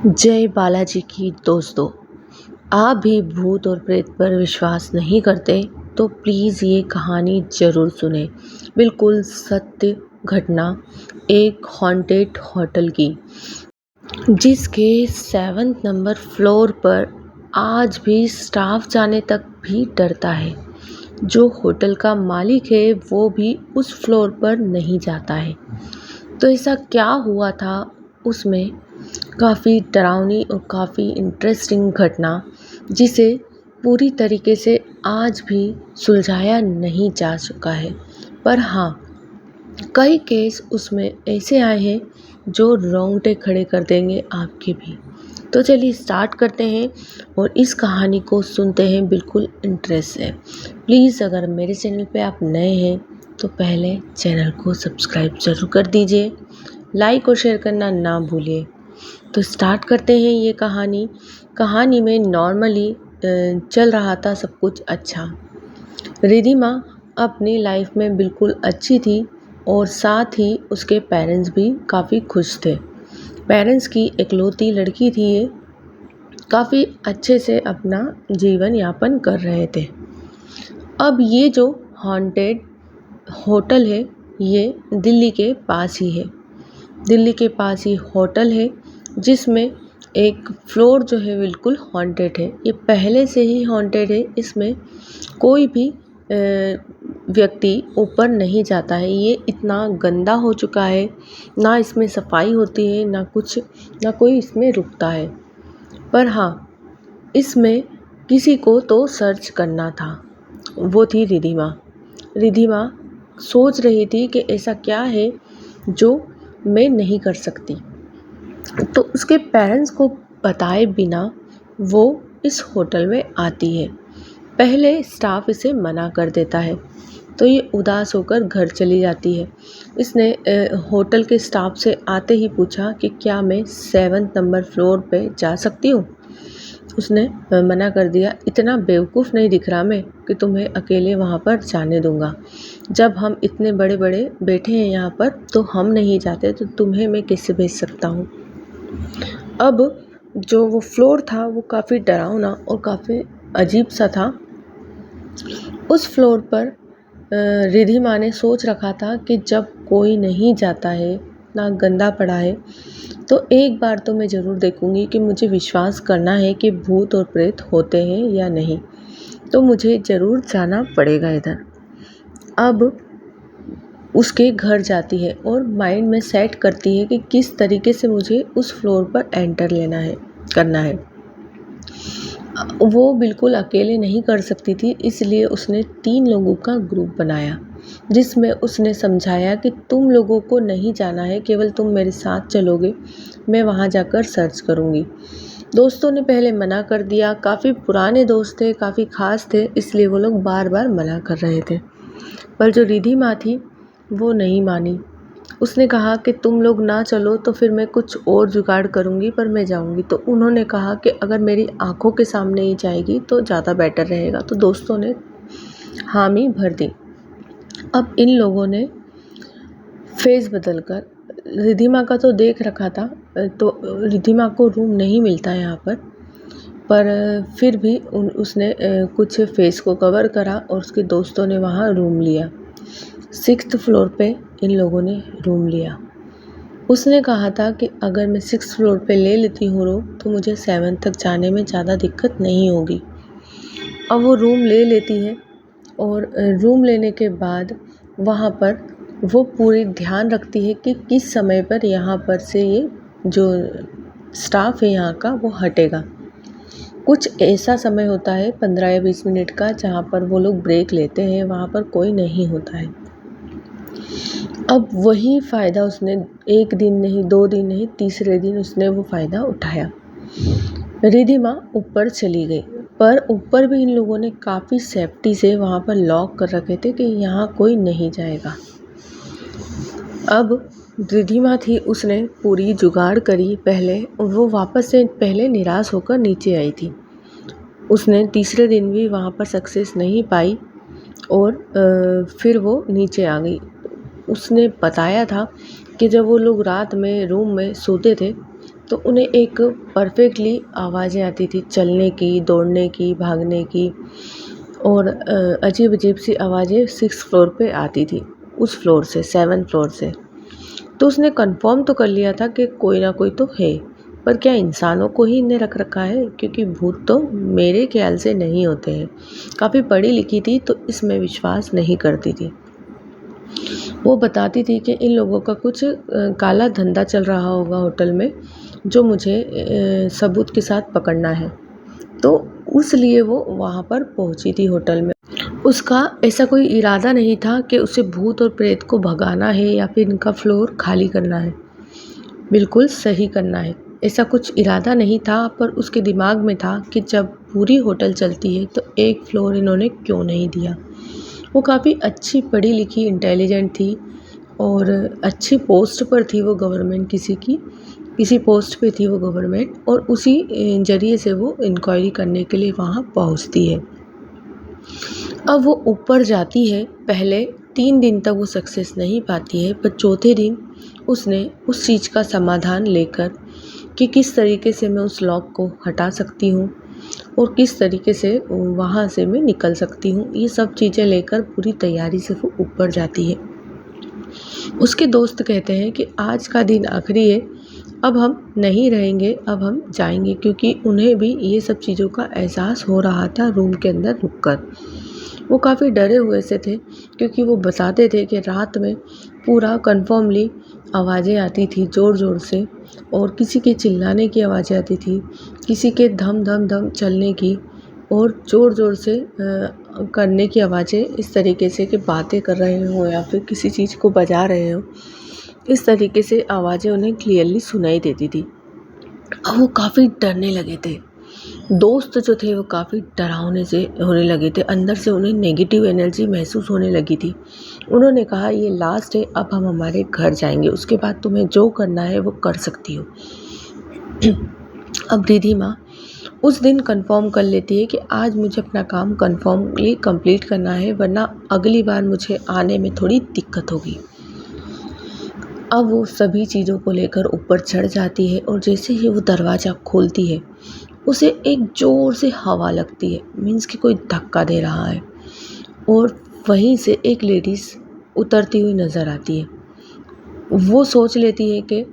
जय बालाजी की दोस्तों। आप भी भूत और प्रेत पर विश्वास नहीं करते तो प्लीज़ ये कहानी ज़रूर सुने। बिल्कुल सत्य घटना एक हॉन्टेड होटल की, जिसके 7th नंबर फ्लोर पर आज भी स्टाफ जाने तक भी डरता है। जो होटल का मालिक है वो भी उस फ्लोर पर नहीं जाता है। तो ऐसा क्या हुआ था उसमें, काफ़ी डरावनी और काफ़ी इंटरेस्टिंग घटना, जिसे पूरी तरीके से आज भी सुलझाया नहीं जा चुका है। पर हाँ, कई केस उसमें ऐसे आए हैं जो रोंगटे खड़े कर देंगे आपके भी। तो चलिए स्टार्ट करते हैं और इस कहानी को सुनते हैं बिल्कुल इंटरेस्ट से। प्लीज़ अगर मेरे चैनल पे आप नए हैं तो पहले चैनल को सब्सक्राइब ज़रूर कर दीजिए, लाइक और शेयर करना ना भूलिए। तो स्टार्ट करते हैं ये कहानी में नॉर्मली चल रहा था सब कुछ अच्छा। रिधिमा अपनी लाइफ में बिल्कुल अच्छी थी और साथ ही उसके पेरेंट्स भी काफ़ी खुश थे। पेरेंट्स की इकलौती लड़की थी ये, काफ़ी अच्छे से अपना जीवन यापन कर रहे थे। अब ये जो हॉन्टेड होटल है ये दिल्ली के पास ही है। दिल्ली के पास ही होटल है जिसमें एक फ्लोर जो है बिल्कुल हॉन्टेड है। ये पहले से ही हॉन्टेड है, इसमें कोई भी व्यक्ति ऊपर नहीं जाता है। ये इतना गंदा हो चुका है, ना इसमें सफाई होती है ना कुछ, ना कोई इसमें रुकता है। पर हाँ, इसमें किसी को तो सर्च करना था, वो थी रिधिमा सोच रही थी कि ऐसा क्या है जो मैं नहीं कर सकती। तो उसके पेरेंट्स को बताए बिना वो इस होटल में आती है। पहले स्टाफ इसे मना कर देता है तो ये उदास होकर घर चली जाती है। इसने होटल के स्टाफ से आते ही पूछा कि क्या मैं 7th नंबर फ्लोर पे जा सकती हूँ। उसने मना कर दिया, इतना बेवकूफ़ नहीं दिख रहा मैं कि तुम्हें अकेले वहाँ पर जाने दूँगा। जब हम इतने बड़े बड़े बैठे हैं यहाँ पर तो हम नहीं जाते तो तुम्हें मैं कैसे भेज सकता हूँ। अब जो वो फ्लोर था वो काफ़ी डरावना और काफ़ी अजीब सा था। उस फ्लोर पर रिधिमा ने सोच रखा था कि जब कोई नहीं जाता है, ना गंदा पड़ा है, तो एक बार तो मैं ज़रूर देखूंगी कि मुझे विश्वास करना है कि भूत और प्रेत होते हैं या नहीं। तो मुझे ज़रूर जाना पड़ेगा इधर। अब उसके घर जाती है और माइंड में सेट करती है कि किस तरीके से मुझे उस फ्लोर पर एंटर करना है। वो बिल्कुल अकेले नहीं कर सकती थी, इसलिए उसने 3 लोगों का ग्रुप बनाया, जिसमें उसने समझाया कि तुम लोगों को नहीं जाना है, केवल तुम मेरे साथ चलोगे, मैं वहाँ जाकर सर्च करूँगी। दोस्तों ने पहले मना कर दिया, काफ़ी पुराने दोस्त थे, काफ़ी ख़ास थे, इसलिए वो लोग बार बार मना कर रहे थे। पर जो रिधिमा थी वो नहीं मानी। उसने कहा कि तुम लोग ना चलो तो फिर मैं कुछ और जुगाड़ करूँगी, पर मैं जाऊँगी। तो उन्होंने कहा कि अगर मेरी आँखों के सामने ही जाएगी तो ज़्यादा बेटर रहेगा। तो दोस्तों ने हामी भर दी। अब इन लोगों ने फेस बदल कर, रिधिमा का तो देख रखा था, तो रिधिमा को रूम नहीं मिलता यहाँ पर फिर भी उसने कुछ फेस को कवर करा और उसके दोस्तों ने वहाँ रूम लिया। 6th फ्लोर पे इन लोगों ने रूम लिया। उसने कहा था कि अगर मैं 6th फ्लोर पे ले लेती हूँ रूम तो मुझे 7th तक जाने में ज़्यादा दिक्कत नहीं होगी। अब वो रूम ले लेती है और रूम लेने के बाद वहाँ पर वो पूरी ध्यान रखती है कि किस समय पर यहाँ पर से ये जो स्टाफ है यहाँ का वो हटेगा। कुछ ऐसा समय होता है 15 या 20 मिनट का जहाँ पर वो लोग ब्रेक लेते हैं, वहाँ पर कोई नहीं होता है। अब वही फ़ायदा उसने 1 दिन नहीं, 2 दिन नहीं, तीसरे दिन उसने वो फ़ायदा उठाया। रिधिमा ऊपर चली गई, पर ऊपर भी इन लोगों ने काफ़ी सेफ्टी से वहाँ पर लॉक कर रखे थे कि यहाँ कोई नहीं जाएगा। अब रिधिमा थी, उसने पूरी जुगाड़ करी। पहले वो वापस से पहले निराश होकर नीचे आई थी। उसने तीसरे दिन भी वहाँ पर सक्सेस नहीं पाई और फिर वो नीचे आ गई। उसने बताया था कि जब वो लोग रात में रूम में सोते थे तो उन्हें एक परफेक्टली आवाज़ें आती थी, चलने की, दौड़ने की, भागने की, और अजीब-अजीब सी आवाज़ें 6th फ्लोर पे आती थी, उस फ्लोर से, 7th फ्लोर से। तो उसने कन्फर्म तो कर लिया था कि कोई ना कोई तो है, पर क्या इंसानों को ही इनने रख रखा है? क्योंकि भूत तो मेरे ख्याल से नहीं होते हैं। काफ़ी पढ़ी लिखी थी तो इसमें विश्वास नहीं करती थी। वो बताती थी कि इन लोगों का कुछ काला धंधा चल रहा होगा होटल में, जो मुझे सबूत के साथ पकड़ना है। तो उसलिए वो वहाँ पर पहुँची थी होटल में। उसका ऐसा कोई इरादा नहीं था कि उसे भूत और प्रेत को भगाना है या फिर इनका फ्लोर खाली करना है, बिल्कुल सही करना है। ऐसा कुछ इरादा नहीं था, पर उसके दिमाग में था कि जब पूरी होटल चलती है तो एक फ्लोर इन्होंने क्यों नहीं दिया। वो काफ़ी अच्छी पढ़ी लिखी, इंटेलिजेंट थी और अच्छी पोस्ट पर थी वो, गवर्नमेंट किसी पोस्ट पे थी वो गवर्नमेंट, और उसी ज़रिए से वो इंक्वायरी करने के लिए वहाँ पहुँचती है। अब वो ऊपर जाती है। पहले 3 दिन तक वो सक्सेस नहीं पाती है, पर चौथे दिन उसने उस चीज़ का समाधान लेकर कि किस तरीके से मैं उस लॉक को हटा सकती हूँ और किस तरीके से वहाँ से मैं निकल सकती हूँ, ये सब चीज़ें लेकर पूरी तैयारी से वो ऊपर जाती है। उसके दोस्त कहते हैं कि आज का दिन आखिरी है, अब हम नहीं रहेंगे, अब हम जाएंगे, क्योंकि उन्हें भी ये सब चीज़ों का एहसास हो रहा था रूम के अंदर रुककर। वो काफ़ी डरे हुए से थे, क्योंकि वो बताते थे कि रात में पूरा कन्फर्मली आवाज़ें आती थी ज़ोर ज़ोर से, और किसी के चिल्लाने की आवाज़ें आती थी, किसी के धम धम धम चलने की, और ज़ोर ज़ोर से करने की आवाज़ें, इस तरीके से कि बातें कर रहे हों या फिर किसी चीज़ को बजा रहे हों, इस तरीके से आवाज़ें उन्हें क्लियरली सुनाई देती थी। अब वो काफ़ी डरने लगे थे। दोस्त जो थे वो काफ़ी डरावने से होने लगे थे, अंदर से उन्हें नेगेटिव एनर्जी महसूस होने लगी थी। उन्होंने कहा, ये लास्ट है, अब हम हमारे घर जाएंगे, उसके बाद तुम्हें जो करना है वो कर सकती हो। अब रिधिमा उस दिन कंफर्म कर लेती है कि आज मुझे अपना काम कंफर्मली कंप्लीट करना है, वरना अगली बार मुझे आने में थोड़ी दिक्कत होगी। अब वो सभी चीज़ों को लेकर ऊपर चढ़ जाती है, और जैसे ही वो दरवाज़ा खोलती है उसे एक ज़ोर से हवा लगती है, मीन्स कि कोई धक्का दे रहा है, और वहीं से एक लेडीज़ उतरती हुई नज़र आती है। वो सोच लेती है कि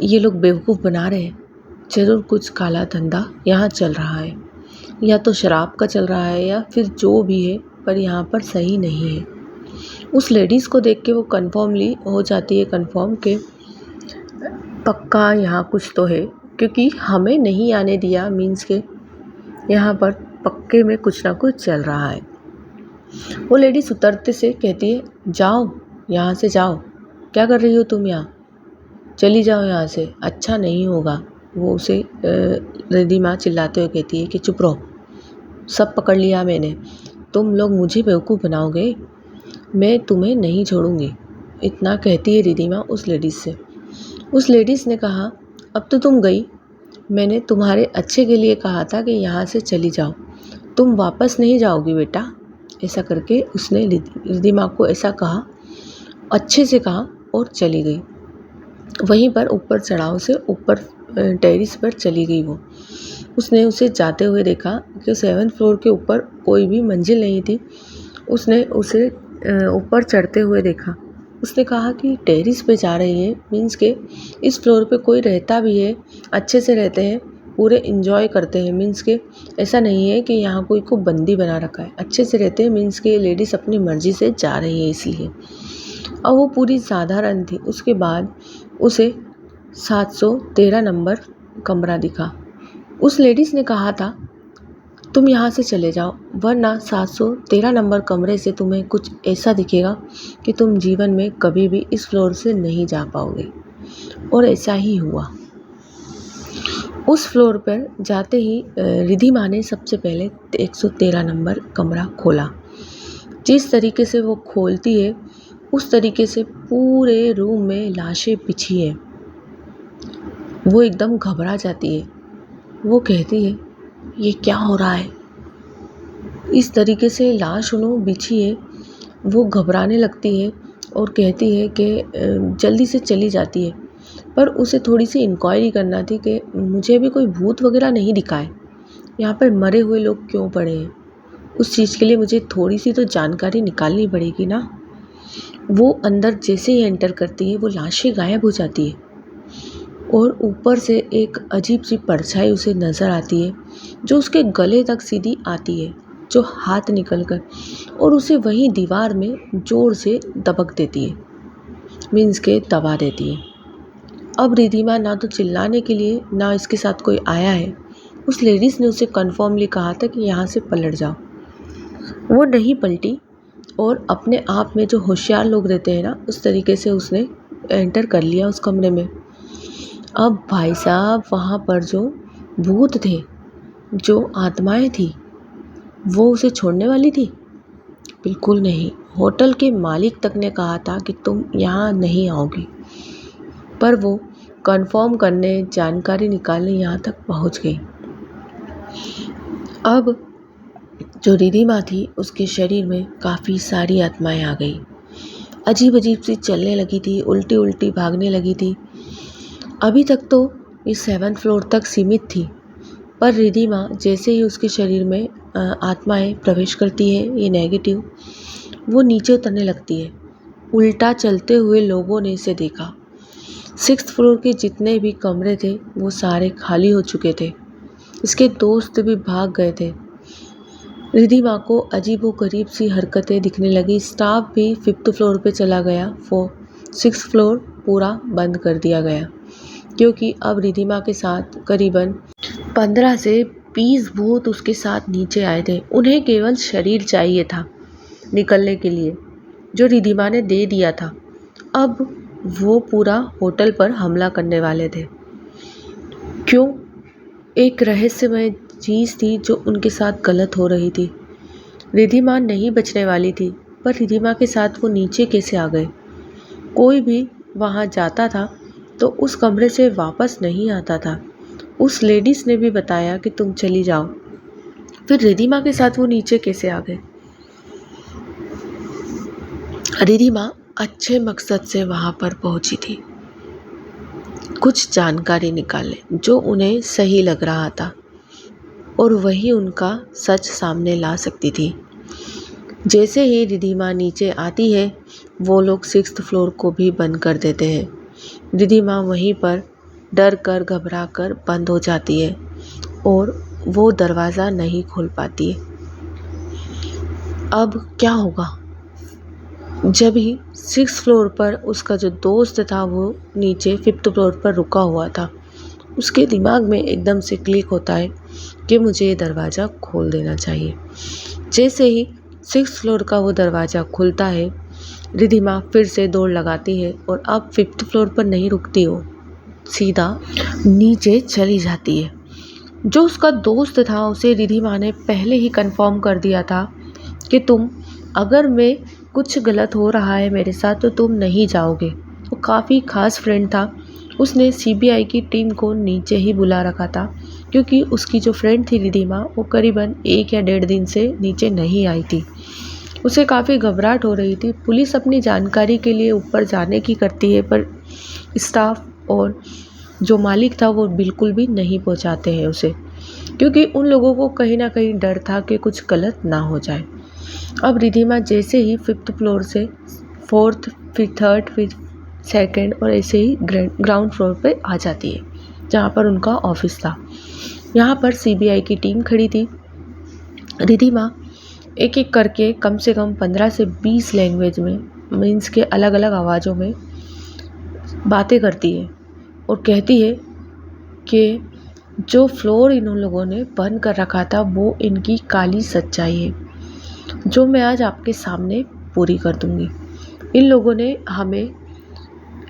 ये लोग बेवकूफ़ बना रहे हैं, ज़रूर कुछ काला धंधा यहाँ चल रहा है, या तो शराब का चल रहा है या फिर जो भी है, पर यहाँ पर सही नहीं है। उस लेडीज़ को देख के वो कन्फर्मली हो जाती है, कन्फर्म के पक्का यहाँ कुछ तो है, क्योंकि हमें नहीं आने दिया, मीन्स के यहाँ पर पक्के में कुछ ना कुछ चल रहा है। वो लेडीज़ उतरते से कहती है, जाओ यहाँ से, जाओ, क्या कर रही हो तुम यहाँ, चली जाओ यहाँ से, अच्छा नहीं होगा। वो उसे रिधिमा चिल्लाते हुए कहती है कि चुप रहो, सब पकड़ लिया मैंने, तुम लोग मुझे बेवकूफ़ बनाओगे, मैं तुम्हें नहीं छोड़ूंगी। इतना कहती है रिधिमा उस लेडीज़ से। उस लेडीज़ ने कहा, अब तो तुम गई, मैंने तुम्हारे अच्छे के लिए कहा था कि यहाँ से चली जाओ, तुम वापस नहीं जाओगी बेटा। ऐसा करके उसने रिधिमा को ऐसा कहा, अच्छे से कहा, और चली गई। वहीं पर ऊपर चढ़ाव से ऊपर टेरिस पर चली गई वो। उसने उसे जाते हुए देखा कि 7th फ्लोर के ऊपर कोई भी मंजिल नहीं थी। उसने उसे ऊपर चढ़ते हुए देखा। उसने कहा कि टेरिस पे जा रही है, मीन्स के इस फ्लोर पे कोई रहता भी है, अच्छे से रहते हैं, पूरे इंजॉय करते हैं, मीन्स के ऐसा नहीं है कि यहाँ कोई को बंदी बना रखा है, अच्छे से रहते हैं, मीन्स के लेडीज़ अपनी मर्ज़ी से जा रही है इसलिए। और वो पूरी साधारण थी। उसके बाद उसे 713 नंबर कमरा दिखा। उस लेडीज़ ने कहा था, तुम यहाँ से चले जाओ, वरना 713 नंबर कमरे से तुम्हें कुछ ऐसा दिखेगा कि तुम जीवन में कभी भी इस फ्लोर से नहीं जा पाओगे। और ऐसा ही हुआ। उस फ्लोर पर जाते ही रिधिमा ने सबसे पहले 113 नंबर कमरा खोला। जिस तरीके से वो खोलती है, उस तरीके से पूरे रूम में लाशें बिछी हैं। वो एकदम घबरा जाती है। वो कहती है, ये क्या हो रहा है। इस तरीके से लाश उन्होंने बिछी है। वो घबराने लगती है और कहती है कि जल्दी से चली जाती है। पर उसे थोड़ी सी इंक्वायरी करना थी कि मुझे अभी कोई भूत वगैरह नहीं दिखा है, यहाँ पर मरे हुए लोग क्यों पड़े हैं। उस चीज़ के लिए मुझे थोड़ी सी तो जानकारी निकालनी पड़ेगी ना। वो अंदर जैसे ही एंटर करती है वो लाशें गायब हो जाती है और ऊपर से एक अजीब सी परछाई उसे नज़र आती है जो उसके गले तक सीधी आती है, जो हाथ निकल कर और उसे वहीं दीवार में ज़ोर से दबक देती है, मीन्स के दबा देती है। अब रिधिमा ना तो चिल्लाने के लिए ना इसके साथ कोई आया है। उस लेडीज़ ने उसे कन्फर्मली कहा था कि यहाँ से पलट जाओ। वो नहीं पलटी और अपने आप में जो होशियार लोग रहते हैं ना, उस तरीके से उसने एंटर कर लिया उस कमरे में। अब भाई साहब वहाँ पर जो भूत थे, जो आत्माएं थी, वो उसे छोड़ने वाली थी? बिल्कुल नहीं। होटल के मालिक तक ने कहा था कि तुम यहाँ नहीं आओगी, पर वो कंफर्म करने, जानकारी निकालने यहाँ तक पहुँच गई। अब जो रिधिमा थी उसके शरीर में काफ़ी सारी आत्माएं आ गई, अजीब अजीब सी चलने लगी थी, उल्टी उल्टी भागने लगी थी। अभी तक तो ये 7th फ्लोर तक सीमित थी, पर रिधिमा जैसे ही उसके शरीर में आत्माएं प्रवेश करती है, ये नेगेटिव, वो नीचे उतरने लगती है। उल्टा चलते हुए लोगों ने इसे देखा। 6th फ्लोर के जितने भी कमरे थे वो सारे खाली हो चुके थे। इसके दोस्त भी भाग गए थे। रिधिमा को अजीबोगरीब सी हरकतें दिखने लगी। स्टाफ भी 5th फ्लोर पे चला गया। 6th फ्लोर पूरा बंद कर दिया गया क्योंकि अब रिधिमा के साथ करीबन 15 से 20 भूत उसके साथ नीचे आए थे। उन्हें केवल शरीर चाहिए था निकलने के लिए, जो रिधिमा ने दे दिया था। अब वो पूरा होटल पर हमला करने वाले थे। क्यों? एक रहस्यमय चीज़ थी जो उनके साथ गलत हो रही थी। रिधिमा नहीं बचने वाली थी, पर रिधिमा के साथ वो नीचे कैसे आ गए? कोई भी वहाँ जाता था तो उस कमरे से वापस नहीं आता था। उस लेडीज़ ने भी बताया कि तुम चली जाओ, फिर रिधिमा के साथ वो नीचे कैसे आ गए? रिधिमा अच्छे मकसद से वहाँ पर पहुँची थी, कुछ जानकारी निकालने, जो उन्हें सही लग रहा था और वही उनका सच सामने ला सकती थी। जैसे ही रिधिमा नीचे आती है, वो लोग 6th फ्लोर को भी बंद कर देते हैं। रिधिमा वहीं पर डर कर, घबरा कर बंद हो जाती है और वो दरवाज़ा नहीं खोल पाती है। अब क्या होगा? जब ही 6th फ्लोर पर उसका जो दोस्त था वो नीचे 5th फ्लोर पर रुका हुआ था, उसके दिमाग में एकदम से क्लिक होता है कि मुझे ये दरवाज़ा खोल देना चाहिए। जैसे ही 6th फ्लोर का वो दरवाज़ा खुलता है, रिधिमा फिर से दौड़ लगाती है और अब 5th फ्लोर पर नहीं रुकती हो, सीधा नीचे चली जाती है। जो उसका दोस्त था उसे रिधिमा ने पहले ही कंफर्म कर दिया था कि तुम, अगर मैं कुछ गलत हो रहा है मेरे साथ तो तुम नहीं जाओगे। वो काफ़ी खास फ्रेंड था। उसने सीबीआई की टीम को नीचे ही बुला रखा था क्योंकि उसकी जो फ्रेंड थी रिधिमा, वो करीबन 1 या 1.5 दिन से नीचे नहीं आई थी। उसे काफ़ी घबराहट हो रही थी। पुलिस अपनी जानकारी के लिए ऊपर जाने की करती है, पर स्टाफ और जो मालिक था वो बिल्कुल भी नहीं पहुंचाते हैं उसे, क्योंकि उन लोगों को कहीं ना कहीं डर था कि कुछ गलत ना हो जाए। अब रिधिमा जैसे ही 5th फ्लोर से 4th, फिर 3rd, फिर 2nd और ऐसे ही ग्राउंड फ्लोर पे आ जाती है जहाँ पर उनका ऑफिस था। यहाँ पर सीबीआई की टीम खड़ी थी। रिधिमा एक एक करके कम से कम 15 से 20 लैंग्वेज में, मीन्स के अलग अलग आवाज़ों में बातें करती है और कहती है कि जो फ्लोर इन लोगों ने बंद कर रखा था वो इनकी काली सच्चाई है, जो मैं आज आपके सामने पूरी कर दूंगी। इन लोगों ने हमें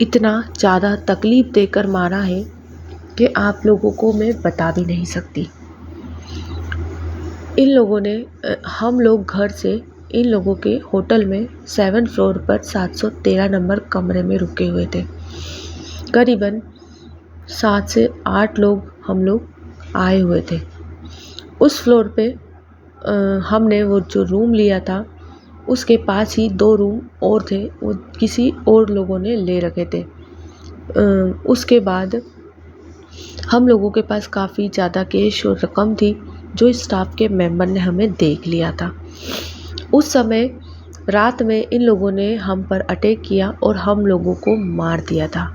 इतना ज़्यादा तकलीफ़ देकर मारा है कि आप लोगों को मैं बता भी नहीं सकती। इन लोगों ने, हम लोग घर से इन लोगों के होटल में 7th फ्लोर पर 713 नंबर कमरे में रुके हुए थे। करीबन 7 से 8 लोग हम लोग आए हुए थे। उस फ्लोर पे हमने वो जो रूम लिया था उसके पास ही 2 रूम और थे, वो किसी और लोगों ने ले रखे थे। उसके बाद हम लोगों के पास काफ़ी ज़्यादा कैश और रकम थी जो स्टाफ के मेंबर ने हमें देख लिया था। उस समय रात में इन लोगों ने हम पर अटैक किया और हम लोगों को मार दिया था।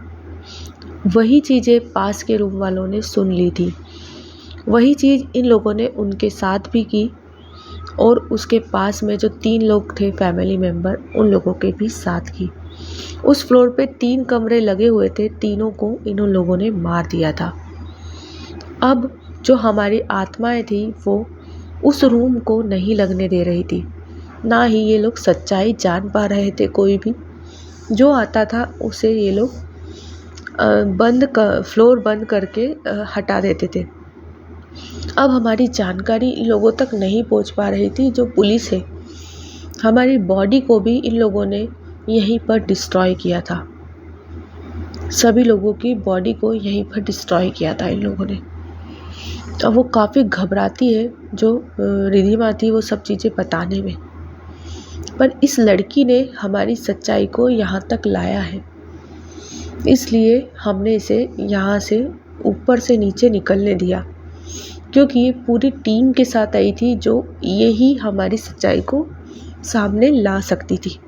वही चीज़ें पास के रूम वालों ने सुन ली थी। वही चीज़ इन लोगों ने उनके साथ भी की और उसके पास में जो 3 लोग थे फैमिली मेंबर, उन लोगों के भी साथ की। उस फ्लोर पे 3 कमरे लगे हुए थे, तीनों को इन लोगों ने मार दिया था। अब जो हमारी आत्माएं थी वो उस रूम को नहीं लगने दे रही थी, ना ही ये लोग सच्चाई जान पा रहे थे। कोई भी जो आता था उसे ये लोग फ्लोर बंद करके हटा देते थे। अब हमारी जानकारी इन लोगों तक नहीं पहुंच पा रही थी। जो पुलिस है, हमारी बॉडी को भी इन लोगों ने यहीं पर डिस्ट्रॉय किया था। सभी लोगों की बॉडी को यहीं पर डिस्ट्रॉय किया था इन लोगों ने। अब वो काफ़ी घबराती है जो रिधिमा थी वो सब चीज़ें बताने में, पर इस लड़की ने हमारी सच्चाई को यहाँ तक लाया है, इसलिए हमने इसे यहाँ से ऊपर से नीचे निकलने दिया, क्योंकि ये पूरी टीम के साथ आई थी जो यही हमारी सच्चाई को सामने ला सकती थी।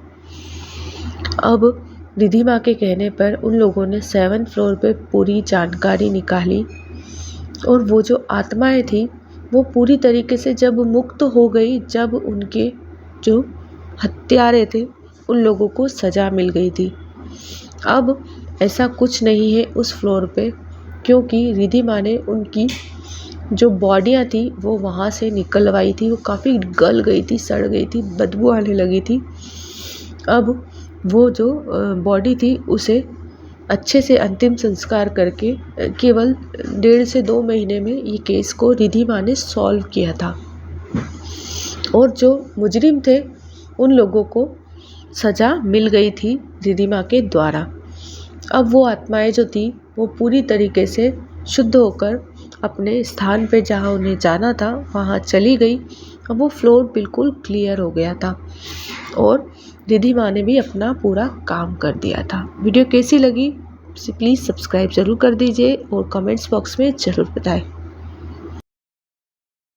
अब रिधिमा के कहने पर उन लोगों ने 7th फ्लोर पे पूरी जानकारी निकाली और वो जो आत्माएं थी वो पूरी तरीके से जब मुक्त हो गई, जब उनके जो हत्यारे थे उन लोगों को सज़ा मिल गई थी। अब ऐसा कुछ नहीं है उस फ्लोर पे, क्योंकि रिधिमा ने उनकी जो बॉडियाँ थी वो वहाँ से निकलवाई थी। वो काफ़ी गल गई थी, सड़ गई थी, बदबू आने लगी थी। अब वो जो बॉडी थी उसे अच्छे से अंतिम संस्कार करके केवल 1.5 से 2 महीने में ये केस को रिधिमा ने सॉल्व किया था और जो मुजरिम थे उन लोगों को सज़ा मिल गई थी रिधिमा के द्वारा। अब वो आत्माएं जो थी वो पूरी तरीके से शुद्ध होकर अपने स्थान पे जहाँ उन्हें जाना था वहाँ चली गई। अब वो फ्लोर बिल्कुल क्लियर हो गया था और रिधिमा ने भी अपना पूरा काम कर दिया था। वीडियो कैसी लगी प्लीज़ सब्सक्राइब ज़रूर कर दीजिए और कमेंट्स बॉक्स में ज़रूर बताएं।